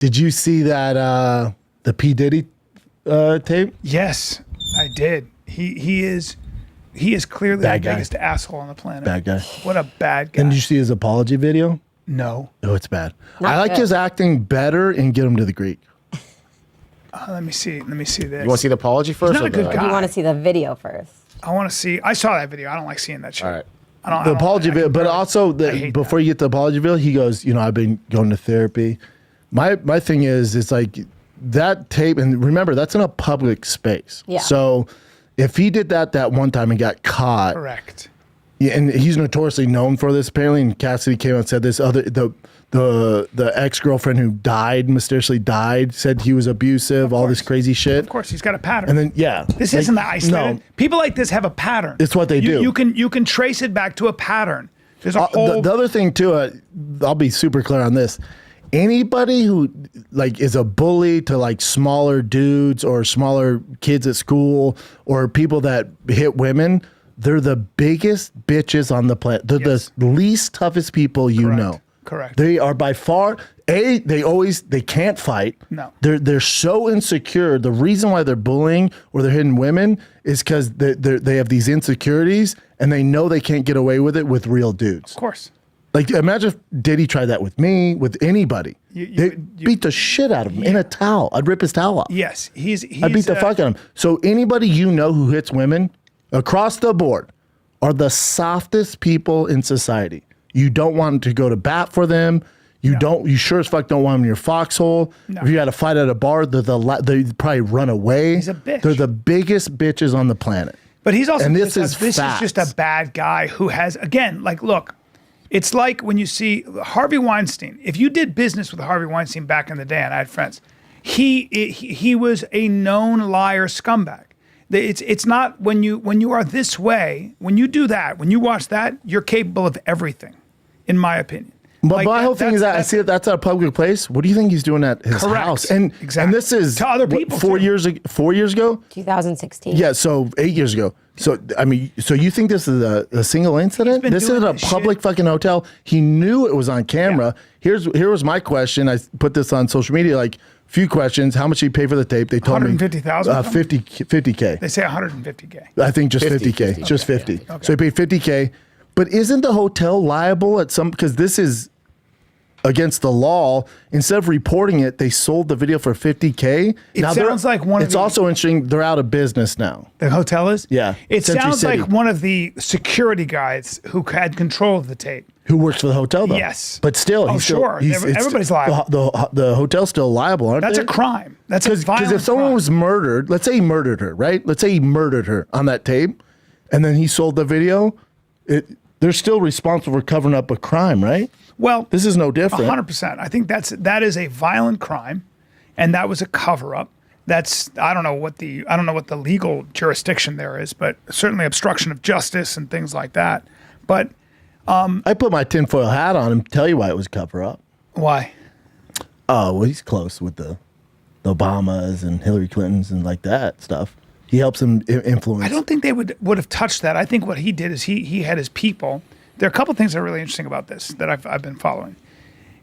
Did you see that the P. Diddy tape? Yes, I did. He is clearly Bad the guy. biggest asshole on the planet. Bad guy. What a bad guy. And did you see his apology video? No. Oh, it's bad. Not I like good. his acting better in Get Him to the Greek. Let me see. Let me see this. You want to see the apology first? not or a good the- guy. You want to see the video first. I want to see. I saw that video. I don't like seeing that shit. All right. The apology video, but also hate before you get the apology video, he goes, I've been going to therapy. My thing is, it's like that tape, and remember, that's in a public space. Yeah. So if he did that one time and got caught, Correct. yeah, and he's notoriously known for this apparently, and Cassidy came out and said this the ex-girlfriend who mysteriously died, said he was abusive, all this crazy shit. Of course, he's got a pattern. And then, yeah. This like, isn't the isolated. No, People like this have a pattern. It's what they do. You can trace it back to a pattern. There's a whole. the other thing too, I'll be super clear on this. Anybody who is a bully to smaller dudes or smaller kids at school or people that hit women, they're the biggest bitches on the planet. They're Yes. the least toughest people you Correct. know. Correct. They are by far they can't fight. No. They're so insecure. The reason why they're bullying or they're hitting women is because they have these insecurities and they know they can't get away with it with real dudes. Of course. Like, imagine if Diddy tried that with me, with anybody. They beat the shit out of him in a towel. I'd rip his towel off. Yes, he's I'd beat the fuck out of him. So anybody you know who hits women across the board are the softest people in society. You don't want to go to bat for them. You sure as fuck don't want them in your foxhole. No. If you had a fight at a bar, they probably run away. He's a bitch. They're the biggest bitches on the planet. But he's also And this this is is just a bad guy who has, again, look, it's like when you see Harvey Weinstein. If you did business with Harvey Weinstein back in the day, and I had friends, he was a known liar scumbag. It's not when you are this way, when you do that, when you watch that, you're capable of everything, in my opinion. But my whole thing is that I see that's at a public place. What do you think he's doing at his Correct. house? And this is To other people, what, 4 too. years ago. 4 years ago. 2016. Yeah, so 8 years ago. So I mean, so you think this is a single incident? been This is doing a this public shit. fucking hotel. He knew it was on camera. Here was my question. I put this on social media. Few questions. How much did he pay for the tape? They told me 150,000? 50K. They say 150K. I think just 50, 50K. Just Okay, 50. yeah, okay. So he paid 50K. But isn't the hotel liable at some, because this is against the law? Instead of reporting it, they sold the video for 50K. It Now, sounds like one of It's the- also interesting. They're out of business now. The hotel is? Yeah, It Century sounds City. like one of the security guys who had control of the tape. Who works for the hotel though? Yes. But still, Oh, he's still, sure. he's- it's- Everybody's liable. The hotel's still liable, aren't That's they? a crime. That's a violent Because if someone crime. was murdered, let's say he murdered her, right? Let's say he murdered her on that tape, and then he sold the video. They're still responsible for covering up a crime, right? Well, This is no different. 100%. I think that is a violent crime, and that was a cover up. That's I don't know what the legal jurisdiction there is, but certainly obstruction of justice and things like that. But I put my tinfoil hat on and tell you why it was cover up. why? Oh, well, he's close with the Obamas and Hillary Clintons and like that stuff. He helps them influence. I don't think they would have touched that. I think what he did is he had his people. There are a couple things that are really interesting about this that I've been following.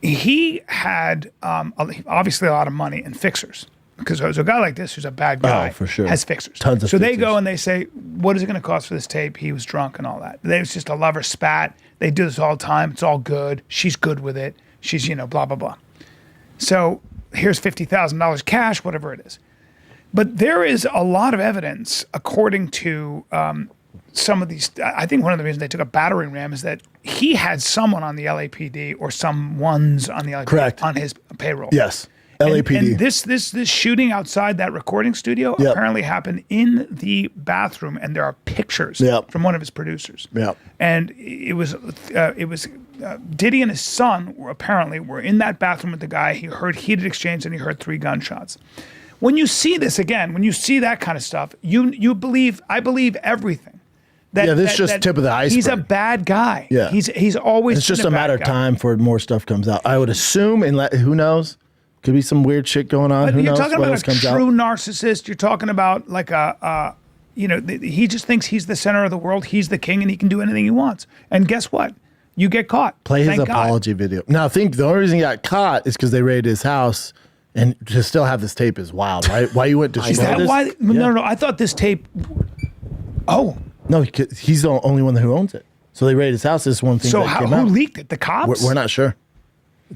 He had obviously a lot of money and fixers, because there's a guy like this who's a bad guy, for sure. has fixers. Tons of so they fixers. go and they say, what is it going to cost for this tape? He was drunk and all that. It was just a lover spat. They do this all the time. It's all good. She's good with it. She's, blah, blah, blah. So here's $50,000 cash, whatever it is. But there is a lot of evidence, according to some of these. I think one of the reasons they took a battering ram is that he had someone on the LAPD or someone's on the LAPD Correct. on his payroll. Yes, And- LAPD. And this shooting outside that recording studio Yep. apparently happened in the bathroom, and there are pictures Yep. from one of his producers. Yep. And it was Diddy and his son were in that bathroom with the guy. He heard heated exchange and he heard 3 gunshots. When you see this again, when you see that kind of stuff, I believe everything. Yeah, this is just tip of the He's a iceberg. bad guy. Yeah. He's always It's just been a matter of bad guy. time for more stuff comes out. I would assume, and who knows? Could be some weird shit going on. But Who you're knows talking what about else a comes true out? narcissist. You're talking about like he just thinks he's the center of the world. He's the king and he can do anything he wants. And guess what? You get caught. Play his Thank God. apology video. Now, I think the only reason he got caught is because they raided his house, and to still have this tape is wild, right? Why you went to Is that why? No. I thought this tape. Oh. No, he's the only one who owns it. So they raided his house. This is one thing. So that came who out. leaked it? The cops? We're not sure.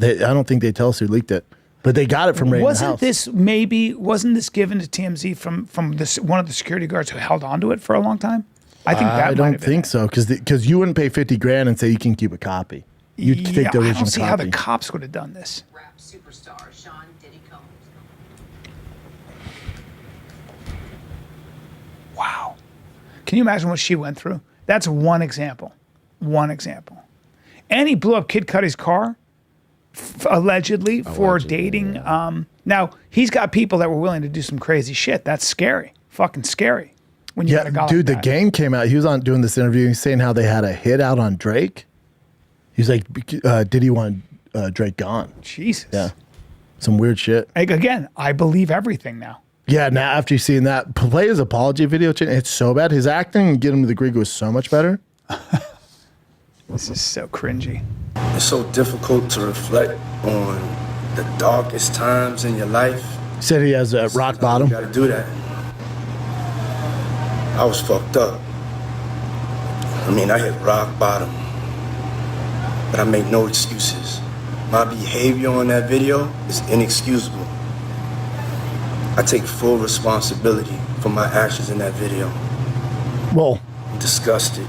I don't think they tell us who leaked it, but they got it from raiding the house. Wasn't this given to TMZ from this one of the security guards who held onto it for a long time? I think that I don't think so because you wouldn't pay $50,000 and say you can keep a copy. You'd take the original I don't see how copy. the cops would have done this. Rap superstar Sean Diddy Combs. Wow. Can you imagine what she went through? That's one example. One example. And he blew up Kid Cudi's car, allegedly for dating. Yeah. Now, he's got people that were willing to do some crazy shit. That's scary. Fucking scary. When you got a guy dude, like the that. game came out. He was on doing this interview. He's saying how they had a hit out on Drake. He's like, Diddy want Drake gone. Jesus. Yeah. Some weird shit. Like, again, I believe everything now. Yeah, now after you've seen that, play his apology video. It's so bad. His acting and Get Him to the Greek was so much better. This is so cringy. It's so difficult to reflect on the darkest times in your life. He said he has a rock bottom. You gotta do that. I was fucked up. I mean, I hit rock bottom. But I make no excuses. My behavior on that video is inexcusable. I take full responsibility for my actions in that video. Well, I'm disgusted.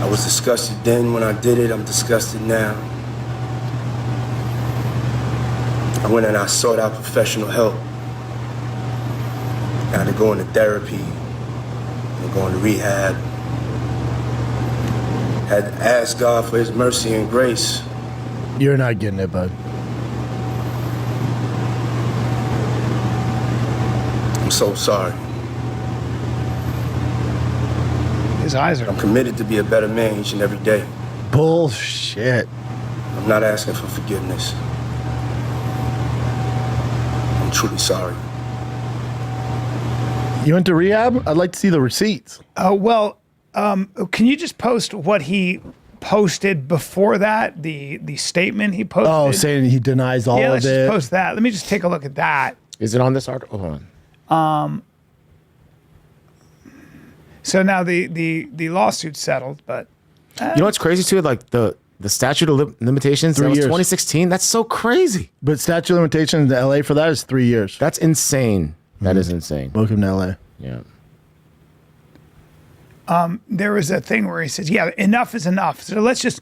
I was disgusted then when I did it. I'm disgusted now. I went and I sought out professional help. I had to go into therapy, and go into rehab. Had to ask God for his mercy and grace. you're not getting it, bud. I'm so sorry. His eyes are. I'm committed to be a better man each and every day. Bullshit. I'm not asking for forgiveness. I'm truly sorry. You went to rehab? I'd like to see the receipts. Can you just post what he posted before that? The statement he posted. Oh, saying he denies all yeah, of let's it. just post that. Let me just take a look at that. Is it on this article? Hold on. So now the lawsuit's settled, but You know what's crazy too? Like the statute of limitations. 3 That was years. 2016. That's so crazy. But statute of limitations in LA for that is 3 years. That's insane. That is insane. Welcome to LA. Yeah. there was a thing where he says, "Yeah, enough is enough." So let's just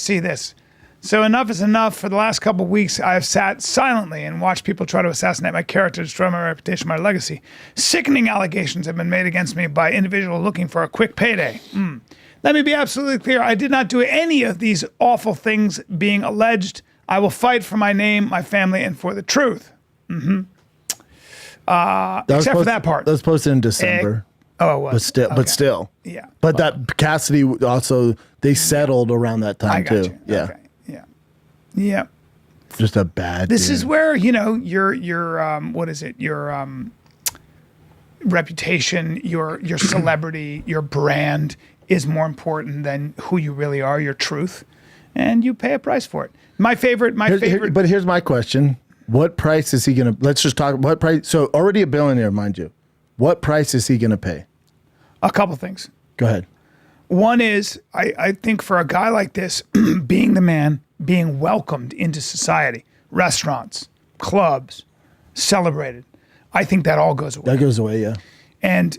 see this. So enough is enough. For the last couple of weeks, I have sat silently and watched people try to assassinate my character, destroy my reputation, my legacy. Sickening allegations have been made against me by individuals looking for a quick payday. Let me be absolutely clear. I did not do any of these awful things being alleged. I will fight for my name, my family, and for the truth. Except for that part. That was posted in December. Oh, it was. But still. Yeah. But that Cassidy also, they settled around that time I got too. you. Yeah. Okay. Yeah. Yeah. Just a bad This dude. is where, your what is it? Your reputation, your celebrity, your brand is more important than who you really are, your truth, and you pay a price for it. My favorite. But here's my question. What price is he going to, let's just talk, what price, so already a billionaire, mind you. What price is he going to pay? A couple things. Go ahead. One is, I think for a guy like this, being the man, being welcomed into society, restaurants, clubs, celebrated, I think that all goes away. That goes away, yeah. And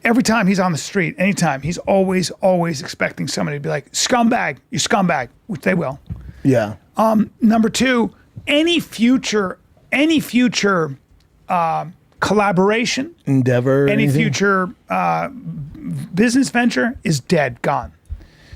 every time he's on the street, anytime, he's always expecting somebody to be like, scumbag, you scumbag, which they will. Yeah. Number two, any future collaboration, Endeavor. any anything? future business venture is dead, gone.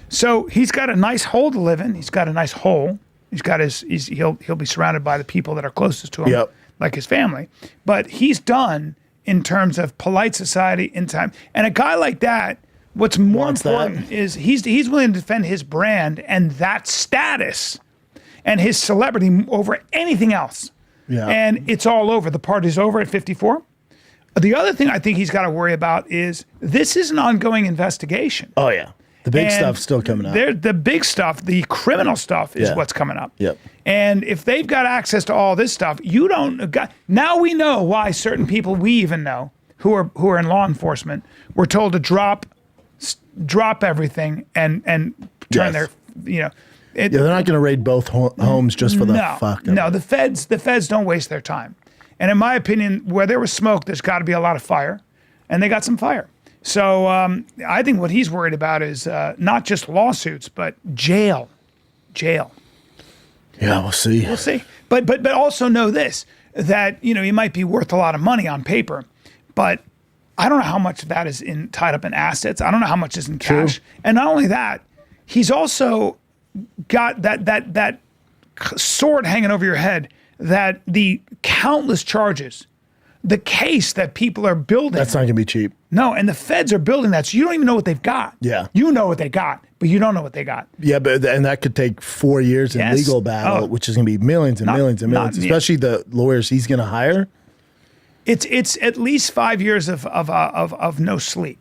So he's got a nice hole to live in. He's got a nice hole. He'll be surrounded by the people that are closest to him, Yep. like his family. But he's done in terms of polite society in time. And a guy like that, what's more Wants important that. is he's willing to defend his brand and that status and his celebrity over anything else. Yeah. And it's all over. The party's over at 54. The other thing I think he's got to worry about is this is an ongoing investigation. Oh, yeah. The big And stuff's still coming up. The big stuff, the criminal stuff, is Yeah. what's coming up. Yep. And if they've got access to all this stuff, you don't. Now we know why certain people we even know who are in law enforcement were told to drop everything and turn Yes. their Yeah, they're not going to raid both homes just for the fuck of no, it. the feds don't waste their time. And in my opinion, where there was smoke, there's got to be a lot of fire, and they got some fire. So I think what he's worried about is not just lawsuits, but jail. Yeah, we'll see. We'll see. But also know this, that he might be worth a lot of money on paper, but I don't know how much of that is tied up in assets. I don't know how much is in cash. And not only that, he's also got that sword hanging over your head, that the countless charges, the case that people are building. That's not going to be cheap. No, and the feds are building that, so you don't even know what they've got. Yeah. You know what they got, but you don't know what they got. Yeah, and that could take 4 years in Yes. legal battle, Oh. which is going to be millions and millions and millions, especially the lawyers he's going to hire. It's at least 5 years of no sleep.